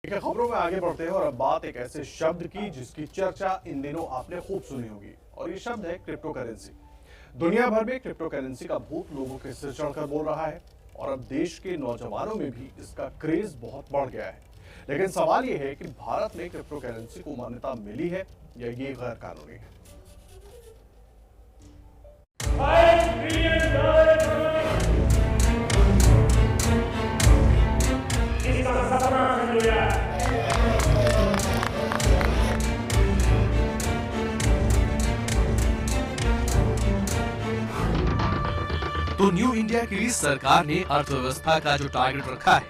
देखिए, खबरों में आगे बढ़ते हैं और अब बात एक ऐसे शब्द की जिसकी चर्चा इन दिनों आपने खूब सुनी होगी और ये शब्द है क्रिप्टो करेंसी। दुनिया भर में क्रिप्टो करेंसी का भूत लोगों के सिर चढ़कर बोल रहा है और अब देश के नौजवानों में भी इसका क्रेज बहुत बढ़ गया है। लेकिन सवाल ये है कि भारत में क्रिप्टो करेंसी को मान्यता मिली है या ये गैर कानूनी है। तो न्यू इंडिया के लिए सरकार ने अर्थव्यवस्था का जो टारगेट रखा है,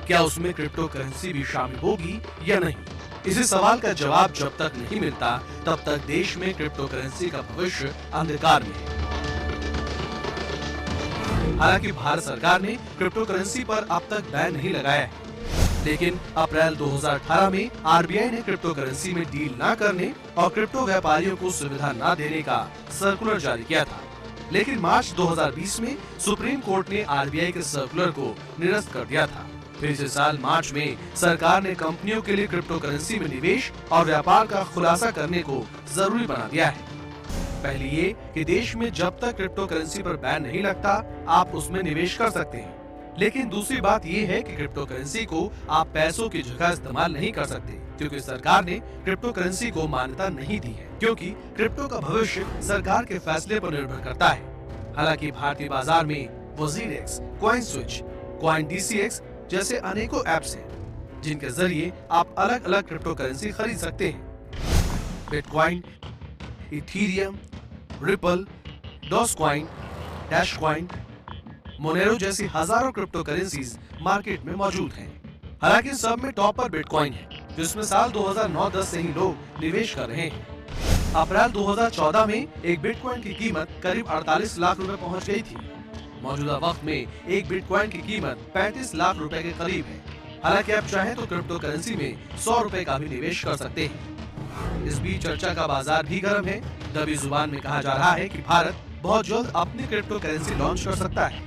क्या उसमें क्रिप्टो करेंसी भी शामिल होगी या नहीं? इसी सवाल का जवाब जब तक नहीं मिलता तब तक देश में क्रिप्टो करेंसी का भविष्य अंधकार में है। हालांकि भारत सरकार ने क्रिप्टो करेंसी पर अब तक बैन नहीं लगाया है, लेकिन अप्रैल 2018 में आरबीआई ने क्रिप्टो करेंसी में डील न करने और क्रिप्टो व्यापारियों को सुविधा न देने का सर्कुलर जारी किया था। लेकिन मार्च 2020 में सुप्रीम कोर्ट ने आरबीआई के सर्कुलर को निरस्त कर दिया था। फिर इसी साल मार्च में सरकार ने कंपनियों के लिए क्रिप्टो करेंसी में निवेश और व्यापार का खुलासा करने को जरूरी बना दिया है। पहली ये कि देश में जब तक क्रिप्टो करेंसी पर बैन नहीं लगता आप उसमें निवेश कर सकते हैं, लेकिन दूसरी बात ये है कि क्रिप्टो करेंसी को आप पैसों की जगह इस्तेमाल नहीं कर सकते, क्योंकि सरकार ने क्रिप्टो करेंसी को मान्यता नहीं दी है, क्योंकि क्रिप्टो का भविष्य सरकार के फैसले पर निर्भर करता है। हालांकि भारतीय बाजार में WazirX, coin switch, coin DCX जैसे अनेकों ऐप्स हैं, जिनके जरिए आप अलग अलग क्रिप्टो करेंसी खरीद सकते हैं। Bitcoin, Ethereum, Ripple, Dogecoin, Dashcoin, Monero जैसी हजारों क्रिप्टो करेंसीज मार्केट में मौजूद हैं। हालांकि सब में टॉप पर बिटकॉइन है, जिसमें साल 2009-10 से ही लोग निवेश कर रहे हैं। अप्रैल 2014 में एक बिटकॉइन की कीमत करीब 48 लाख रुपए पहुंच गई थी। मौजूदा वक्त में एक बिटकॉइन की कीमत 35 लाख रुपए के करीब है। हालांकि आप चाहें तो क्रिप्टो करेंसी में 100 रुपए का भी निवेश कर सकते हैं। इस बीच चर्चा का बाजार भी गर्म है। दबी जुबान में कहा जा रहा है कि भारत बहुत जल्द अपनी क्रिप्टो करेंसी लॉन्च कर सकता है,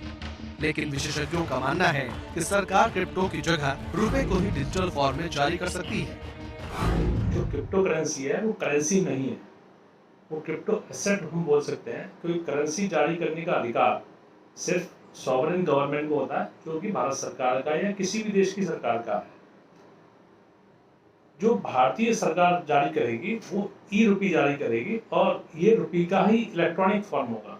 लेकिन विशेषज्ञों का मानना है कि सरकार क्रिप्टो की जगह रुपए को ही डिजिटल फॉर्म में जारी कर सकती है। जो क्रिप्टो करेंसी है वो करेंसी नहीं है, वो क्रिप्टो एसेट हम बोल सकते हैं, क्योंकि करेंसी जारी करने का अधिकार सिर्फ सॉवरेन गवर्नमेंट को होता है, जो कि भारत सरकार का या किसी भी देश की सरकार का है। जो भारतीय सरकार जारी करेगी वो ई रुपी जारी करेगी और ये रुपी का ही इलेक्ट्रॉनिक फॉर्म होगा।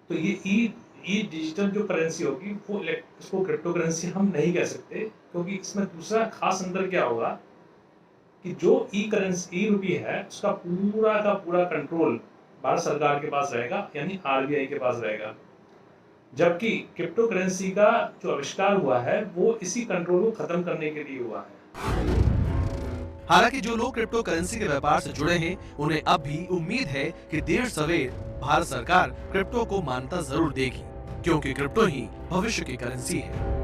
तो ये ई डिजिटल जो करेंसी होगी वो इसको क्रिप्टो करेंसी हम नहीं कह सकते, क्योंकि इसमें दूसरा खास अंतर क्या होगा कि जो ई रुपी है उसका पूरा का पूरा कंट्रोल भारत सरकार के पास रहेगा, यानी आरबीआई के पास रहेगा, जबकि क्रिप्टो करेंसी का जो आविष्कार हुआ है वो इसी कंट्रोल को खत्म करने के लिए हुआ है। हालांकि जो लोग क्रिप्टो करेंसी के व्यापार से जुड़े हैं, उन्हें अब भी उम्मीद है कि देर सवेर भारत सरकार क्रिप्टो को मान्यता जरूर देगी, क्योंकि क्रिप्टो ही भविष्य की करेंसी है।